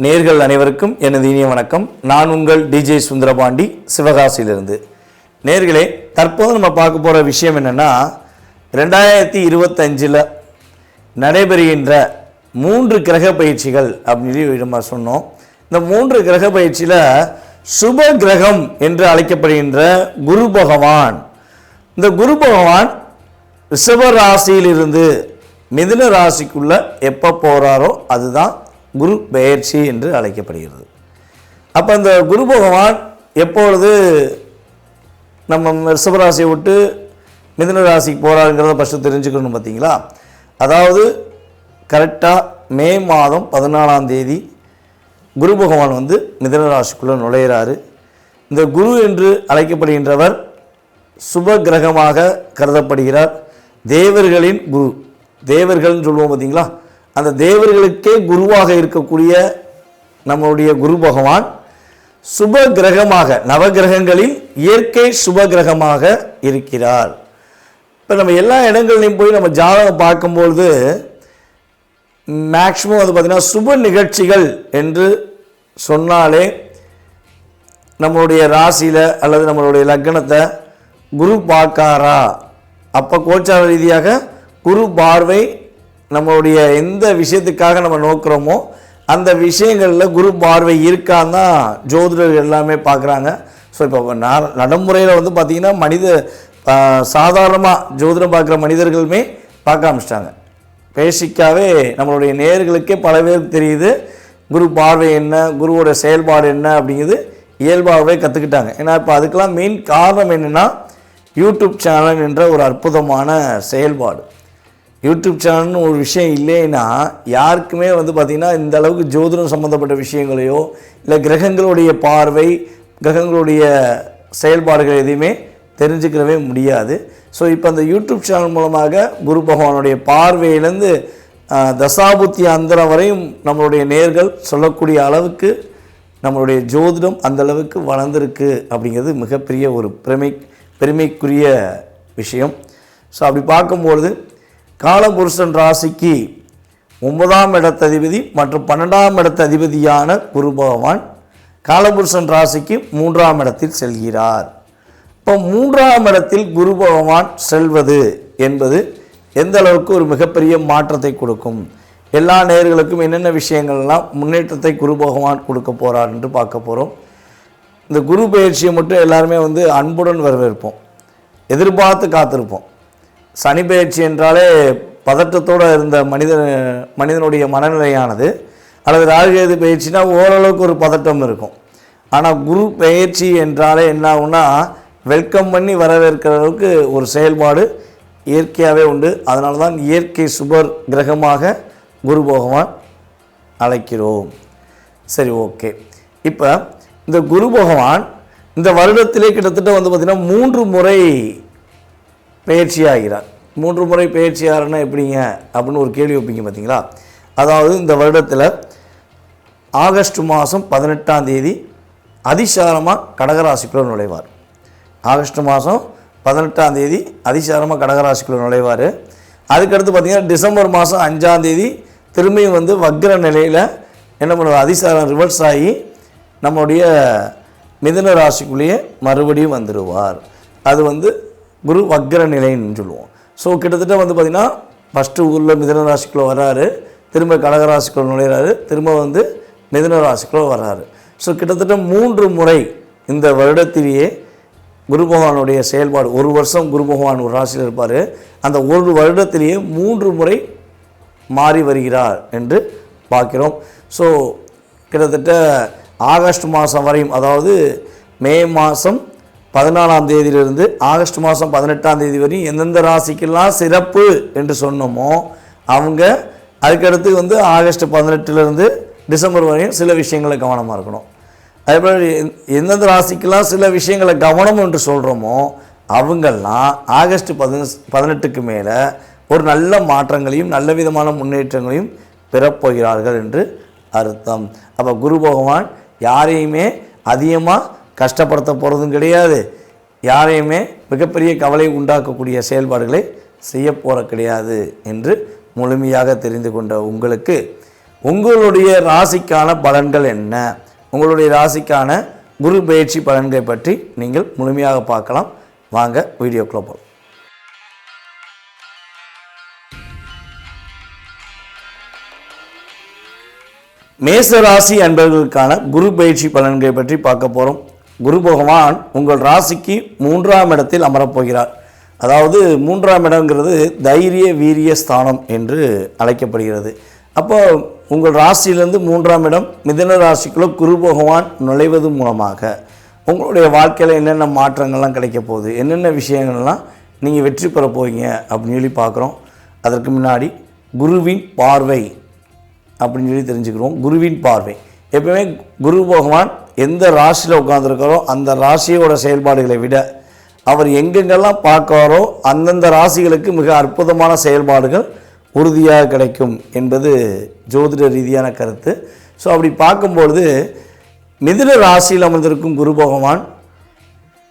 நேர்கள் அனைவருக்கும் எனது இனிய வணக்கம். நான் உங்கள் டிஜே சுந்தரபாண்டி, சிவகாசியிலிருந்து. நேர்களே, தற்போது நம்ம பார்க்க போகிற விஷயம் என்னென்னா, 2025 நடைபெறுகின்ற 3 கிரக பயிற்சிகள் அப்படின்னு நம்ம சொன்னோம். இந்த 3 கிரக பயிற்சியில் சுப கிரகம் என்று அழைக்கப்படுகின்ற குரு பகவான், இந்த குரு பகவான் ரிஷப ராசியிலிருந்து மிதுன ராசிக்குள்ள எப்போ போகிறாரோ அதுதான் குரு பெயர்ச்சி என்று அழைக்கப்படுகிறது. அப்போ இந்த குரு பகவான் எப்பொழுது நம்ம ரிஷபராசியை விட்டு மிதுன ராசிக்கு போகிறாருங்கிறத ஃபஸ்ட்டு தெரிஞ்சுக்கணும். பார்த்தீங்களா, அதாவது கரெக்டாக மே மாதம் 14ஆம் தேதி குரு பகவான் மிதுன ராசிக்குள்ளே நுழையிறாரு. இந்த குரு என்று அழைக்கப்படுகின்றவர் சுப கிரகமாக கருதப்படுகிறார். தேவர்களின் குரு, தேவர்கள்னு சொல்லுவோம் பார்த்தீங்களா, அந்த தேவர்களுக்கே குருவாக இருக்கக்கூடிய நம்மளுடைய குரு பகவான் சுப கிரகமாக, நவகிரகங்களில் இயற்கை சுப கிரகமாக இருக்கிறார். இப்போ நம்ம எல்லா இடங்கள்லையும் போய் நம்ம ஜாதகம் பார்க்கும்பொழுது மேக்சிமம் பார்த்திங்கன்னா சுப நிகழ்ச்சிகள் என்று சொன்னாலே நம்மளுடைய ராசியில் அல்லது நம்மளுடைய லக்னத்தை குரு பார்க்காரா, அப்போ கோச்சார ரீதியாக குரு பார்வை நம்மளுடைய எந்த விஷயத்துக்காக நம்ம நோக்கிறோமோ அந்த விஷயங்களில் குரு பார்வை இருக்கான்னு தான் ஜோதிடர்கள் எல்லாமே பார்க்குறாங்க. ஸோ இப்போ நடைமுறையில் பார்த்திங்கன்னா சாதாரணமாக ஜோதிடம் பார்க்குற மனிதர்களுமே பார்க்க ஆரம்பிச்சிட்டாங்க. பேசிக்காகவே நம்மளுடைய நேயர்களுக்கே பல பேருக்கு தெரியுது குரு பார்வை என்ன, குருவோட செயல்பாடு என்ன அப்படிங்கிறது இயல்பாகவே கற்றுக்கிட்டாங்க. ஏன்னா இப்போ அதுக்கெல்லாம் மெயின் காரணம் என்னென்னா, யூடியூப் சேனல் என்ற ஒரு அற்புதமான செயல்பாடு. யூடியூப் சேனல்னு ஒரு விஷயம் இல்லைன்னா யாருக்குமே பார்த்திங்கன்னா இந்த அளவுக்கு ஜோதிடம் சம்மந்தப்பட்ட விஷயங்களையோ இல்லை கிரகங்களுடைய பார்வை, கிரகங்களுடைய செயல்பாடுகள் எதையுமே தெரிஞ்சுக்கிறவே முடியாது. ஸோ இப்போ அந்த யூடியூப் சேனல் மூலமாக குரு பகவானுடைய பார்வையிலேருந்து தசாபுத்தி அந்தரம் வரையும் நம்மளுடைய நேர்கள் சொல்லக்கூடிய அளவுக்கு நம்மளுடைய ஜோதிடம் அந்த அளவுக்கு வளர்ந்துருக்கு அப்படிங்கிறது மிகப்பெரிய ஒரு பெருமைக்குரிய விஷயம். ஸோ அப்படி பார்க்கும்பொழுது காலபுருஷன் ராசிக்கு 9ஆம் இடத்ததிபதி மற்றும் 12ஆம் இடத்ததிபதியான குரு பகவான் காலபுருஷன் ராசிக்கு 3ஆம் இடத்தில் செல்கிறார். இப்போ 3ஆம் இடத்தில் குரு பகவான் செல்வது என்பது எந்த அளவுக்கு ஒரு மிகப்பெரிய மாற்றத்தை கொடுக்கும், எல்லா நேயர்களுக்கும் என்னென்ன விஷயங்கள்லாம் முன்னேற்றத்தை குரு பகவான் கொடுக்க போகிறார் என்று பார்க்க போகிறோம். இந்த குரு பயிற்சியை மட்டும் எல்லாருமே அன்புடன் வரவேற்போம், எதிர்பார்த்து காத்திருப்போம். சனி பயிற்சி என்றாலே பதட்டத்தோடு இருந்த மனிதனுடைய மனநிலையானது, அல்லது ராகுகேது பயிற்சினா ஓரளவுக்கு ஒரு பதட்டம் இருக்கும். ஆனால் குரு பயிற்சி என்றாலே என்ன ஆகும்னா, வெல்கம் பண்ணி வரவேற்கிற அளவுக்கு ஒரு செயல்பாடு இயற்கையாகவே உண்டு. அதனால தான் இயற்கை சுபர் கிரகமாக குரு பகவான் அழைக்கிறோம். சரி, ஓகே. இப்போ இந்த குரு பகவான் இந்த வருடத்திலே கிட்டத்தட்ட பார்த்திங்கன்னா 3 முறை பயிற்சி ஆகிறார். 3 முறை பயிற்சி ஆகிறன்னா எப்படிங்க அப்படின்னு ஒரு கேள்வி வைப்பீங்க பார்த்தீங்களா. அதாவது இந்த வருடத்தில் ஆகஸ்ட் மாதம் 18ஆம் தேதி அதிசாரமாக கடகராசிக்குள்ளே நுழைவார். ஆகஸ்ட் மாதம் 18ஆம் தேதி அதிசாரமாக கடகராசிக்குள்ளே நுழைவார். அதுக்கடுத்து பார்த்திங்கன்னா டிசம்பர் மாதம் 5ஆம் தேதி திரும்பியும் வக்ர நிலையில் என்ன பண்ணுவார், அதிசாரம் ரிவர்ஸ் ஆகி நம்மளுடைய மிதுன ராசிக்குள்ளேயே மறுபடியும் வந்துடுவார். அது குரு வக்ர நிலைன்னு சொல்லுவோம். ஸோ கிட்டத்தட்ட பார்த்திங்கன்னா ஃபஸ்ட்டு ஊரில் மிதுன ராசிக்குள்ளே வர்றாரு, திரும்ப கடகராசிக்குள்ளே நுழையிறாரு, திரும்ப மிதுன ராசிக்குள்ளே வர்றாரு. ஸோ கிட்டத்தட்ட 3 முறை இந்த வருடத்திலேயே குரு பகவானுடைய செயல்பாடு. ஒரு வருஷம் குரு பகவான் ஒரு ராசியில் இருப்பார், அந்த ஒரு வருடத்திலேயே 3 முறை மாறி வருகிறார் என்று பார்க்கிறோம். ஸோ கிட்டத்தட்ட ஆகஸ்ட் மாதம் வரையும், அதாவது மே மாதம் 14ஆம் தேதியிலிருந்து ஆகஸ்ட் மாதம் 18ஆம் தேதி வரையும் எந்தெந்த ராசிக்கெல்லாம் சிறப்பு என்று சொன்னோமோ அவங்க அதுக்கடுத்து ஆகஸ்ட் 18லேருந்து டிசம்பர் வரையும் சில விஷயங்களை கவனமாக இருக்கணும். அதேபோல் எந்தெந்த ராசிக்கெல்லாம் சில விஷயங்களை கவனம் என்று சொல்கிறோமோ அவங்கெல்லாம் ஆகஸ்ட் 18க்கு மேலே ஒரு நல்ல மாற்றங்களையும் நல்ல விதமான முன்னேற்றங்களையும் பெறப்போகிறார்கள் என்று அர்த்தம். அப்போ குரு பகவான் யாரையுமே அதிகமாக கஷ்டப்படுத்த போகிறதும் கிடையாது, யாரையுமே மிகப்பெரிய கவலை உண்டாக்கக்கூடிய செயல்பாடுகளை செய்ய போகிற கிடையாது என்று முழுமையாக தெரிந்து கொண்ட உங்களுக்கு உங்களுடைய ராசிக்கான பலன்கள் என்ன, உங்களுடைய ராசிக்கான குரு பயிற்சி பலன்களை பற்றி நீங்கள் முழுமையாக பார்க்கலாம். வாங்க வீடியோக்குள்ள போகலாம். மேசராசி அன்பர்களுக்கான குரு பயிற்சி பலன்களை பற்றி பார்க்க போகிறோம். குரு பகவான் உங்கள் ராசிக்கு 3ஆம் இடத்தில் அமரப்போகிறார். அதாவது 3ஆம் இடங்கிறது தைரிய வீரிய ஸ்தானம் என்று அழைக்கப்படுகிறது. அப்போ உங்கள் ராசியிலேருந்து 3ஆம் இடம் மிதுன ராசிக்குள்ளே குரு பகவான் நுழைவது மூலமாக உங்களுடைய வாழ்க்கையில் என்னென்ன மாற்றங்கள்லாம் கிடைக்க போகுது, என்னென்ன விஷயங்கள்லாம் நீங்கள் வெற்றி பெற போவீங்க அப்படின்னு சொல்லி பார்க்குறோம். அதற்கு முன்னாடி குருவின் பார்வை அப்படின்னு சொல்லி தெரிஞ்சுக்கிறோம். குருவின் பார்வை எப்பவுமே குரு பகவான் எந்த ராசியில் உட்காந்துருக்காரோ அந்த ராசியோட செயல்பாடுகளை விட அவர் எங்கெங்கெல்லாம் பார்க்காரோ அந்தந்த ராசிகளுக்கு மிக அற்புதமான செயல்பாடுகள் உறுதியாக கிடைக்கும் என்பது ஜோதிட ரீதியான கருத்து. ஸோ அப்படி பார்க்கும்பொழுது மிதுன ராசியில் அமர்ந்திருக்கும் குரு பகவான்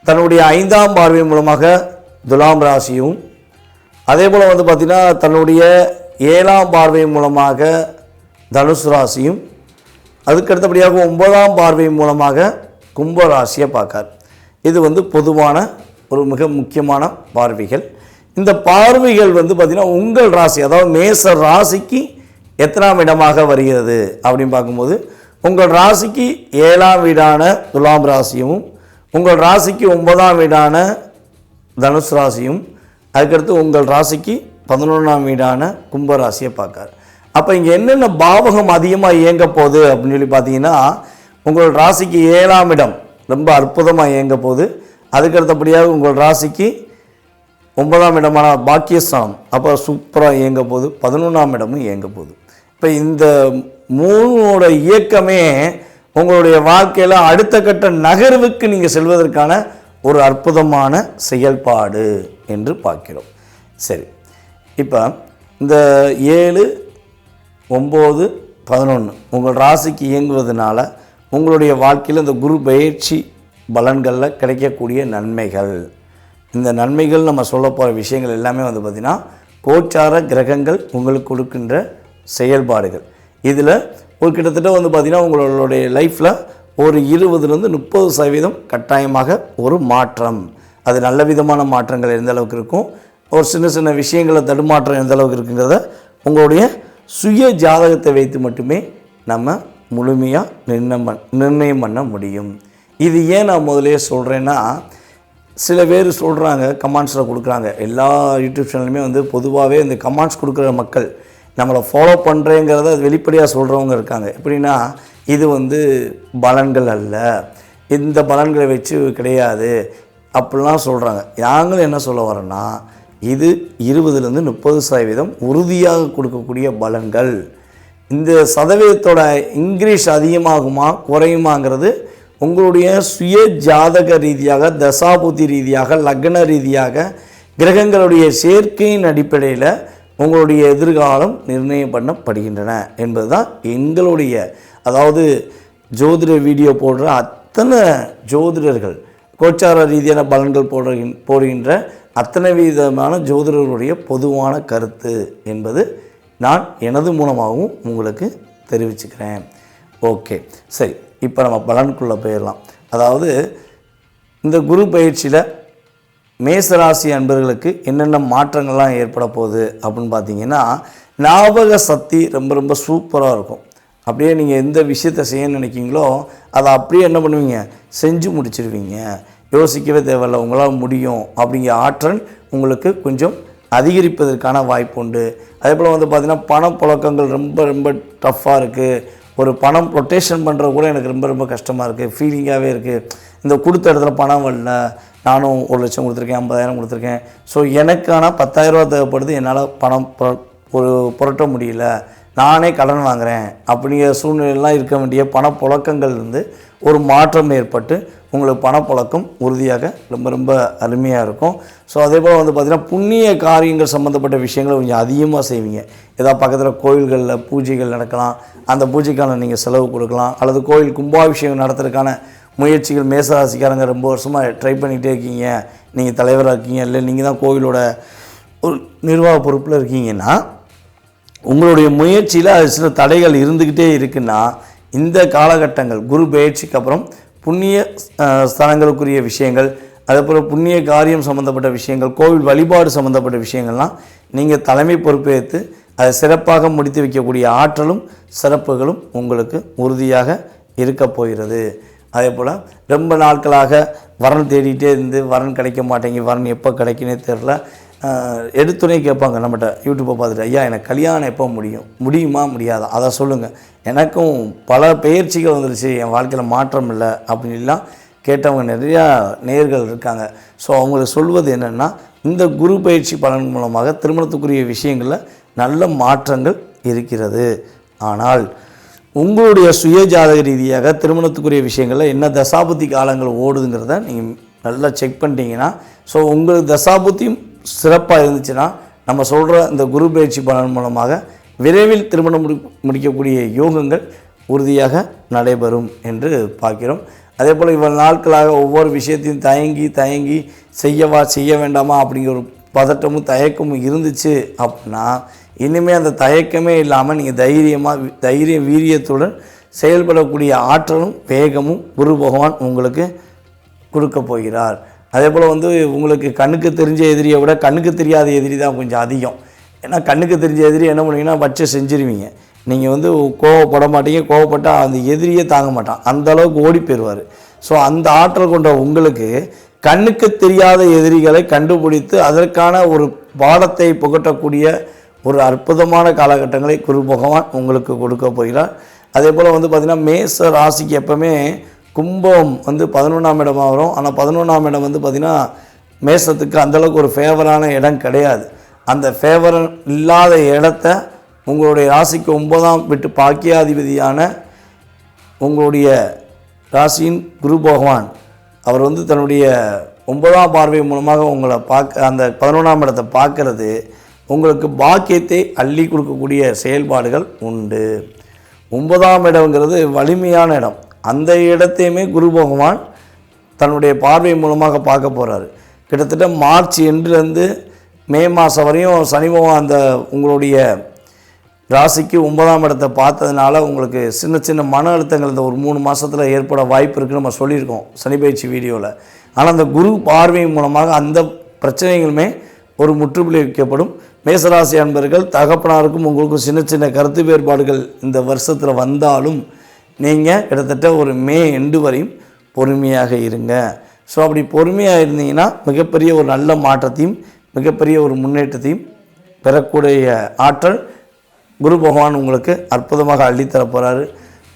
தன்னுடைய 5ஆம் பார்வை மூலமாக துலாம் ராசியும், அதே போல் பார்த்திங்கன்னா தன்னுடைய 7ஆம் பார்வை மூலமாக தனுசு ராசியும், அதுக்கடுத்தபடியாக 9ஆம் பார்வை மூலமாக கும்ப ராசியை பார்க்கார். இது பொதுவான ஒரு மிக முக்கியமான பார்வைகள். இந்த பார்வைகள் பார்த்திங்கன்னா உங்கள் ராசி, அதாவது மேச ராசிக்கு எத்தனாம் இடமாக வருகிறது அப்படின்னு பார்க்கும்போது உங்கள் ராசிக்கு 7ஆம் வீடான துலாம் ராசியும், உங்கள் ராசிக்கு 9ஆம் வீடான தனுசு ராசியும், அதுக்கடுத்து உங்கள் ராசிக்கு 11ஆம் வீடான கும்ப ராசியை பார்க்கார். அப்போ இங்கே என்னென்ன பாவகம் அதிகமாக இயங்க போகுது அப்படின்னு சொல்லி பார்த்தீங்கன்னா உங்கள் ராசிக்கு 7ஆம் இடம் ரொம்ப அற்புதமாக இயங்க போகுது. அதுக்கடுத்தபடியாக உங்கள் ராசிக்கு 9ஆம் இடமான பாக்கியஸ்தானம் அப்போ சூப்பராக இயங்க போகுது. 11ஆம் இடமும் இயங்க போகுது. இப்போ இந்த 3ஓட இயக்கமே உங்களுடைய வாழ்க்கையில் அடுத்த கட்ட நகர்வுக்கு நீங்கள் செல்வதற்கான ஒரு அற்புதமான செயல்பாடு என்று பார்க்கிறோம். சரி, இப்போ இந்த 7, 9, 11 உங்கள் ராசிக்கு இயங்குவதனால உங்களுடைய வாழ்க்கையில் இந்த குரு பயிற்சி பலன்களில் கிடைக்கக்கூடிய நன்மைகள், இந்த நன்மைகள் நம்ம சொல்ல போகிற விஷயங்கள் எல்லாமே பார்த்திங்கன்னா கோச்சார கிரகங்கள் உங்களுக்கு கொடுக்கின்ற செயல்பாடுகள். இதில் ஒரு கிட்டத்தட்ட பார்த்திங்கன்னா உங்களுடைய லைஃப்பில் ஒரு 20-30% கட்டாயமாக ஒரு மாற்றம், அது நல்ல விதமான மாற்றங்கள் எந்த அளவுக்கு இருக்கும், ஒரு சின்ன சின்ன விஷயங்களை தடுமாற்றம் எந்த அளவுக்கு இருக்குங்கிறத உங்களுடைய சுய ஜாதகத்தை வைத்து மட்டுமே நம்ம முழுமையாக நிர்ணயம் பண்ண முடியும். இது ஏன் நான் முதலே சொல்கிறேன்னா, சில பேர் சொல்கிறாங்க, கமெண்ட்ஸில் கொடுக்குறாங்க, எல்லா யூடியூப் சேனலுமே பொதுவாகவே இந்த கமெண்ட்ஸ் கொடுக்குற மக்கள் நம்மளை ஃபாலோ பண்ணுறேங்கிறத வெளிப்படையாக சொல்கிறவங்க இருக்காங்க. எப்படின்னா இது பலன்கள் அல்ல, இந்த பலன்களை வச்சு கிடையாது அப்படிலாம் சொல்கிறாங்க. நாங்களும் என்ன சொல்ல வரோன்னா, இது 20-30% உறுதியாக கொடுக்கக்கூடிய பலன்கள். இந்த சதவீதத்தோட இன்க்ரீஸ் அதிகமாகுமா குறையுமாங்கிறது உங்களுடைய சுய ஜாதக ரீதியாக, தசாபுத்தி ரீதியாக, லக்ன ரீதியாக, கிரகங்களுடைய சேர்க்கையின் அடிப்படையில் உங்களுடைய எதிர்காலம் நிர்ணயம் பண்ணப்படுகின்றன என்பது தான் எங்களுடைய, அதாவது ஜோதிட வீடியோ போடுற அத்தனை ஜோதிடர்கள், கோச்சார ரீதியான பலன்கள் போடுகின்ற அத்தனை விதமான ஜோதிடர்களுடைய பொதுவான கருத்து என்பது நான் எனது மூலமாகவும் உங்களுக்கு தெரிவிச்சுக்கிறேன். ஓகே, சரி, இப்போ நம்ம பலனுக்குள்ளே போயிடலாம். அதாவது இந்த குரு பயிற்சியில் மேசராசி அன்பர்களுக்கு என்னென்ன மாற்றங்கள்லாம் ஏற்பட போகுது அப்படின்னு பார்த்தீங்கன்னா, ஞாபக சக்தி ரொம்ப ரொம்ப சூப்பராக இருக்கும். அப்படியே நீங்கள் எந்த விஷயத்தை செய்ய நினைக்கிங்களோ அதை அப்படியே என்ன பண்ணுவீங்க, செஞ்சு முடிச்சிடுவீங்க. யோசிக்கவே தேவையில்லை, உங்களால் முடியும் அப்படிங்கிற ஆற்றல் உங்களுக்கு கொஞ்சம் அதிகரிப்பதற்கான வாய்ப்பு உண்டு. அதே போல் பார்த்திங்கன்னா பணப்புழக்கங்கள் ரொம்ப ரொம்ப டஃப்பாக இருக்குது. ஒரு பணம் ரொட்டேஷன் பண்ணுறது கூட எனக்கு ரொம்ப ரொம்ப கஷ்டமாக இருக்குது, ஃபீலிங்காகவே இருக்குது. இந்த கொடுத்த இடத்துல பணம் வரல, நானும் 1 லட்சம் கொடுத்துருக்கேன், 50,000 கொடுத்துருக்கேன், ஸோ எனக்கான 10,000 ரூபா தேவைப்படுது, என்னால் பணம் புரட்ட முடியல, நானே கடன் வாங்குகிறேன் அப்படிங்கிற சூழ்நிலையெல்லாம் இருக்க வேண்டிய பணப்புழக்கங்கள் ஒரு மாற்றம் ஏற்பட்டு உங்களுக்கு பணப்புழக்கம் உறுதியாக ரொம்ப ரொம்ப அருமையாக இருக்கும். ஸோ அதே போல் பார்த்திங்கன்னா புண்ணிய காரியங்கள் சம்மந்தப்பட்ட விஷயங்களை கொஞ்சம் அதிகமாக செய்வீங்க. ஏதாவது பக்கத்தில் கோயில்களில் பூஜைகள் நடக்கலாம், அந்த பூஜைக்கான நீங்கள் செலவு கொடுக்கலாம். அல்லது கோயில் கும்பாபிஷேகம் நடத்துறதுக்கான முயற்சிகள் மேசராசிக்காரங்க ரொம்ப வருஷமாக ட்ரை பண்ணிகிட்டே இருக்கீங்க, நீங்கள் தலைவராக இருக்கீங்க, இல்லை நீங்கள் தான் கோயிலோட ஒரு நிர்வாக பொறுப்பில் இருக்கீங்கன்னா உங்களுடைய முயற்சியில் அது சில தடைகள் இருந்துக்கிட்டே இருக்குன்னா இந்த காலகட்டங்கள் குரு பயிற்சிக்கு அப்புறம் புண்ணிய ஸ்தலங்களுக்குரிய விஷயங்கள், அதேபோல் புண்ணிய காரியம் சம்மந்தப்பட்ட விஷயங்கள், கோவில் வழிபாடு சம்மந்தப்பட்ட விஷயங்கள்லாம் நீங்கள் தலைமை பொறுப்பேற்று அதை சிறப்பாக முடித்து வைக்கக்கூடிய ஆற்றலும் சிறப்புகளும் உங்களுக்கு உறுதியாக இருக்க போகிறது. அதே போல் ரொம்ப நாட்களாக வரன் தேடிகிட்டே இருந்து வரன் கிடைக்க மாட்டேங்கி, வரன் எப்போ கிடைக்குன்னே தெரில, எடுத்துனே கேட்பாங்க நம்மகிட்ட யூடியூப்பை பார்த்துட்டு, ஐயா எனக்கு கல்யாணம் எப்போ முடியுமா முடியாதா அதை சொல்லுங்கள், எனக்கும் பல பயிற்சிகள் வந்துருச்சு, என் வாழ்க்கையில் மாற்றம் இல்லை அப்படின்லாம் கேட்டவங்க நிறையா நேயர்கள் இருக்காங்க. ஸோ அவங்களுக்கு சொல்வது என்னென்னா, இந்த குரு பயிற்சி பலன் மூலமாக திருமணத்துக்குரிய விஷயங்களில் நல்ல மாற்றங்கள் இருக்கிறது. ஆனால் உங்களுடைய சுய ஜாதக ரீதியாக திருமணத்துக்குரிய விஷயங்களில் என்ன தசாபுத்தி காலங்கள் ஓடுதுங்கிறத நீங்கள் நல்லா செக் பண்ணிட்டீங்கன்னா, ஸோ உங்களுக்கு தசாபுத்தியும் சிறப்பாக இருந்துச்சுன்னா நம்ம சொல்கிற இந்த குரு பயிற்சி பலன் மூலமாக விரைவில் திருமணம் முடிக்கக்கூடிய யோகங்கள் உறுதியாக நடைபெறும் என்று பார்க்கிறோம். அதே போல் இவ்வளவு நாட்களாக ஒவ்வொரு விஷயத்தையும் தயங்கி செய்ய வேண்டாமா அப்படிங்கிற ஒரு பதட்டமும் தயக்கமும் இருந்துச்சு அப்படின்னா, இனிமேல் அந்த தயக்கமே இல்லாமல் நீங்கள் வீரியத்துடன் செயல்படக்கூடிய ஆற்றலும் வேகமும் குரு பகவான் உங்களுக்கு கொடுக்க போகிறார். அதே போல் உங்களுக்கு கண்ணுக்கு தெரிஞ்ச எதிரியை விட கண்ணுக்கு தெரியாத எதிரி தான் கொஞ்சம் அதிகம். ஏன்னா கண்ணுக்கு தெரிஞ்ச எதிரி என்ன பண்ணுவீங்கன்னா வச்சு செஞ்சுருவீங்க. நீங்கள் கோவப்பட மாட்டீங்க, கோவப்பட்டால் அந்த எதிரியே தாங்க மாட்டான், அந்தளவுக்கு ஓடி போயிடுவார். ஸோ அந்த ஆற்றல் கொண்ட உங்களுக்கு கண்ணுக்கு தெரியாத எதிரிகளை கண்டுபிடித்து அதற்கான ஒரு பாடத்தை புகட்டக்கூடிய ஒரு அற்புதமான காலகட்டங்களை குரு பகவான் உங்களுக்கு கொடுக்க போகிறார். அதே போல் பார்த்திங்கன்னா மேச ராசிக்கு எப்போவுமே கும்பம் 11ஆம் இடமாக வரும். ஆனால் 11ஆம் இடம் பார்த்திங்கன்னா மேசத்துக்கு அந்தளவுக்கு ஒரு ஃபேவரான இடம் கிடையாது. அந்த ஃபேவர் இல்லாத இடத்த உங்களுடைய ராசிக்கு 9ஆம் வீட்டு பாக்கியாதிபதியான உங்களுடைய ராசியின் குரு பகவான் அவர் தன்னுடைய 9ஆம் பார்வை மூலமாக உங்களை அந்த 11ஆம் இடத்தை பார்க்கறது உங்களுக்கு பாக்கியத்தை அள்ளி கொடுக்கக்கூடிய செயல்பாடுகள் உண்டு. 9ஆம் இடம்ங்கிறது வலிமையான இடம். அந்த இடத்தையுமே குரு பகவான் தன்னுடைய பார்வை மூலமாக பார்க்க போகிறாரு. கிட்டத்தட்ட மார்ச் எண்டுலேருந்து மே மாதம் வரையும் சனி பகவான் அந்த உங்களுடைய ராசிக்கு 9ஆம் இடத்தை பார்த்ததுனால உங்களுக்கு சின்ன மன அழுத்தங்கள் இந்த ஒரு 3 மாதத்தில் ஏற்பட வாய்ப்பு இருக்குன்னு நம்ம சொல்லியிருக்கோம் சனி பயிற்சி வீடியோவில். ஆனால் அந்த குரு பார்வை மூலமாக அந்த பிரச்சனைகளுமே ஒரு முற்றுப்புள்ளி வைக்கப்படும். மேசராசி அன்பர்கள் தகப்பனாருக்கும் உங்களுக்கும் சின்ன கருத்து வேறுபாடுகள் இந்த வருஷத்தில் வந்தாலும் நீங்கள் கிட்டத்தட்ட ஒரு மே எண்டு வரையும் பொறுமையாக இருங்க. ஸோ அப்படி பொறுமையாக இருந்தீங்கன்னா மிகப்பெரிய ஒரு நல்ல மாற்றத்தையும் மிகப்பெரிய ஒரு முன்னேற்றத்தையும் பெறக்கூடிய ஆற்றல் குரு பகவான் உங்களுக்கு அற்புதமாக அள்ளித்தர போகிறாரு.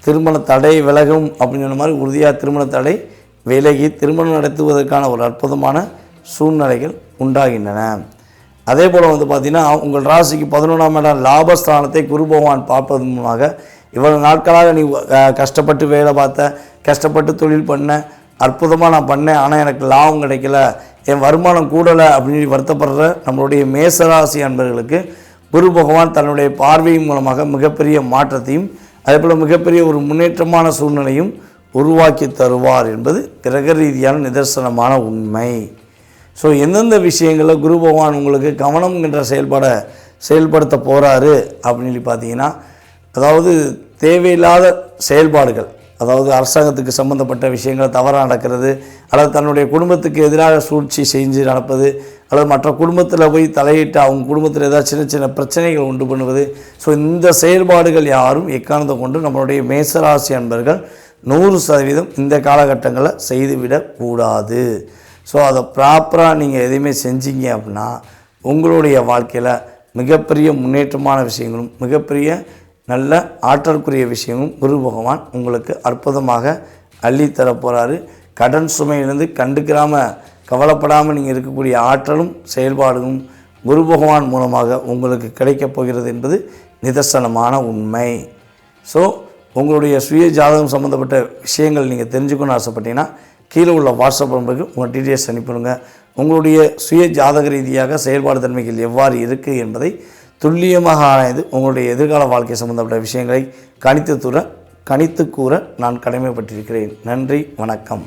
திருமண தடை விலகும் அப்படின்னு சொன்ன மாதிரி உறுதியாக திருமண தடை விலகி திருமணம் நடத்துவதற்கான ஒரு அற்புதமான சூழ்நிலைகள் உண்டாகின்றன. அதே போல் பார்த்திங்கன்னா உங்கள் ராசிக்கு 11ஆம் இடம் லாபஸ்தானத்தை குரு பகவான் பார்ப்பதன் மூலமாக இவ்வளவு நாட்களாக நீ கஷ்டப்பட்டு வேலை பார்த்த, கஷ்டப்பட்டு தொழில் பண்ண, அற்புதமாக நான் பண்ணேன் ஆனால் எனக்கு லாபம் கிடைக்கல, என் வருமானம் கூடலை அப்படின்னு வருத்தப்படுற நம்மளுடைய மேசராசி அன்பர்களுக்கு குரு பகவான் தன்னுடைய பார்வையின் மூலமாக மிகப்பெரிய மாற்றத்தையும் அதேபோல் மிகப்பெரிய ஒரு முன்னேற்றமான சூழ்நிலையும் உருவாக்கி தருவார் என்பது கிரக ரீதியான நிதர்சனமான உண்மை. ஸோ எந்தெந்த விஷயங்களில் குரு பகவான் உங்களுக்கு கவனம்ங்கிற செயல்படுத்த போகிறாரு அப்படின்னு பார்த்தீங்கன்னா, அதாவது தேவையில்லாத செயல்பாடுகள், அதாவது அரசாங்கத்துக்கு சம்மந்தப்பட்ட விஷயங்கள் தவறாக நடக்கிறது, அல்லது தன்னுடைய குடும்பத்துக்கு எதிராக சூழ்ச்சி செஞ்சு நடப்பது, அல்லது மற்ற குடும்பத்தில் போய் தலையிட்டு அவங்க குடும்பத்தில் ஏதாவது சின்ன பிரச்சனைகள் உண்டு பண்ணுவது. ஸோ இந்த செயல்பாடுகள் யாரும் எக்காரணத்தை கொண்டு நம்மளுடைய மேசராசி அன்பர்கள் 100% இந்த காலகட்டங்களில் செய்துவிடக்கூடாது. ஸோ அதை ப்ராப்பராக நீங்கள் எதையுமே செஞ்சீங்க அப்படின்னா உங்களுடைய வாழ்க்கையில் மிகப்பெரிய முன்னேற்றமான விஷயங்களும் மிகப்பெரிய நல்ல ஆற்றலுக்குரிய விஷயமும் குரு பகவான் உங்களுக்கு அற்புதமாக அள்ளித்தர போகிறாரு. கடன் சுமையிலிருந்து கவலைப்படாமல் நீங்கள் இருக்கக்கூடிய ஆற்றலும் செயல்பாடும் குரு பகவான் மூலமாக உங்களுக்கு கிடைக்கப் போகிறது என்பது நிதர்சனமான உண்மை. ஸோ உங்களுடைய சுய ஜாதகம் சம்மந்தப்பட்ட விஷயங்கள் நீங்கள் தெரிஞ்சுக்கணும்னு ஆசைப்பட்டீங்கன்னா கீழே உள்ள வாட்ஸ்அப் நம்பருக்கு உங்கள் டீட்டெயில்ஸ் அனுப்பிடுங்க. உங்களுடைய சுய ஜாதக ரீதியாக செயல்பாடு தன்மைகள் எவ்வாறு இருக்குது என்பதை துல்லியமாக ஆராய்ந்து உங்களுடைய எதிர்கால வாழ்க்கை சம்பந்தப்பட்ட விஷயங்களை கணித்து கூற நான் கடமைப்பட்டிருக்கிறேன். நன்றி, வணக்கம்.